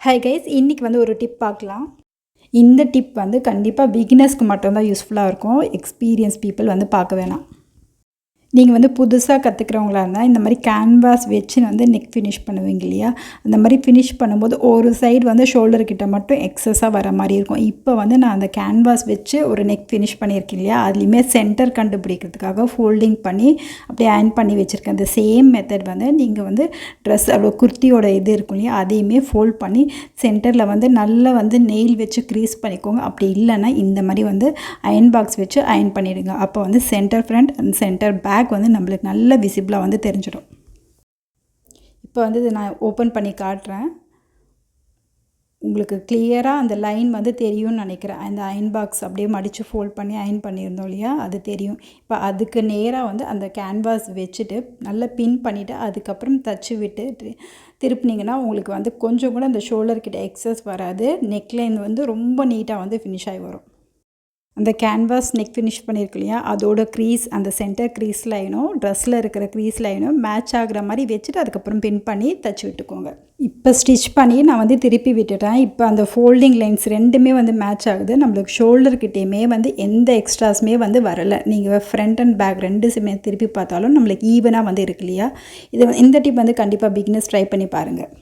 Hi guys, இன்றைக்கி வந்து ஒரு டிப் பார்க்கலாம். இந்த டிப் வந்து கண்டிப்பாக பிகினர்ஸ்க்கு மட்டும்தான் யூஸ்ஃபுல்லாக இருக்கும். எக்ஸ்பீரியன்ஸ் பீப்புள் வந்து பார்க்க வேணாம். நீங்கள் வந்து புதுசாக கற்றுக்கிறவங்களா இருந்தால் இந்த மாதிரி கேன்வாஸ் வச்சு வந்து நெக் ஃபினிஷ் பண்ணுவீங்க இல்லையா? அந்த மாதிரி ஃபினிஷ் பண்ணும்போது ஒரு சைடு வந்து ஷோல்டர்கிட்ட மட்டும் எக்ஸஸாக வர மாதிரி இருக்கும். இப்போ வந்து நான் அந்த கேன்வாஸ் வச்சு ஒரு நெக் ஃபினிஷ் பண்ணியிருக்கேன் இல்லையா? அதுலேயுமே சென்டர் கண்டுபிடிக்கிறதுக்காக ஃபோல்டிங் பண்ணி அப்படியே அயர்ன் பண்ணி வச்சுருக்கேன். அந்த சேம் மெத்தட் வந்து நீங்கள் வந்து ட்ரெஸ் குர்த்தியோட இது இருக்கும் இல்லையா? அதையுமே ஃபோல்ட் பண்ணி சென்டரில் வந்து நல்லா வந்து நெயில் வச்சு க்ரீஸ் பண்ணிக்கோங்க. அப்படி இல்லைன்னா இந்த மாதிரி வந்து அயர்ன் பாக்ஸ் வச்சு அயர்ன் பண்ணிவிடுங்க. அப்போ வந்து centre front and centre back வந்து நம்மளுக்கு நல்ல விசிபிளாக வந்து தெரிஞ்சிடும். இப்போ வந்து இதை நான் ஓப்பன் பண்ணி காட்டுறேன். உங்களுக்கு கிளியராக அந்த லைன் வந்து தெரியும்னு நினைக்கிறேன். அந்த அயர்ன் பாக்ஸ் அப்படியே மடித்து ஃபோல்ட் பண்ணி அயர்ன் பண்ணியிருந்தோம் இல்லையா? அது தெரியும். இப்போ அதுக்கு நேராக வந்து அந்த கேன்வாஸ் வச்சுட்டு நல்லா பின் பண்ணிவிட்டு அதுக்கப்புறம் தச்சு விட்டு திருப்பினீங்கன்னா உங்களுக்கு வந்து கொஞ்சம் கூட அந்த ஷோல்டர்கிட்ட எக்ஸஸ் வராது. நெக்லைன் வந்து ரொம்ப நீட்டாக வந்து ஃபினிஷ் ஆகி வரும். அந்த கேன்வாஸ் நெக் ஃபினிஷ் பண்ணியிருக்கு இல்லையா? அதோட க்ரீஸ் அந்த சென்டர் க்ரீஸ் லைனும் ட்ரெஸ்ஸில் இருக்கிற க்ரீஸ் லைனும் மேட்ச் ஆகிற மாதிரி வச்சுட்டு அதுக்கப்புறம் பின் பண்ணி தச்சு விட்டுக்கோங்க. இப்போ ஸ்டிச் பண்ணி நான் வந்து திருப்பி விட்டுட்டேன். இப்போ அந்த ஃபோல்டிங் லைன்ஸ் ரெண்டுமே வந்து மேட்ச் ஆகுது. நம்மளுக்கு ஷோல்டர்கிட்டேயுமே வந்து எந்த எக்ஸ்ட்ராஸுமே வந்து வரலை. நீங்கள் ஃப்ரண்ட் அண்ட் பேக் ரெண்டுமே திருப்பி பார்த்தாலும் நம்மளுக்கு ஈவனாக வந்து இருக்கு இல்லையா? இந்த டிப் வந்து கண்டிப்பாக பிகினர்ஸ் ட்ரை பண்ணி பாருங்கள்.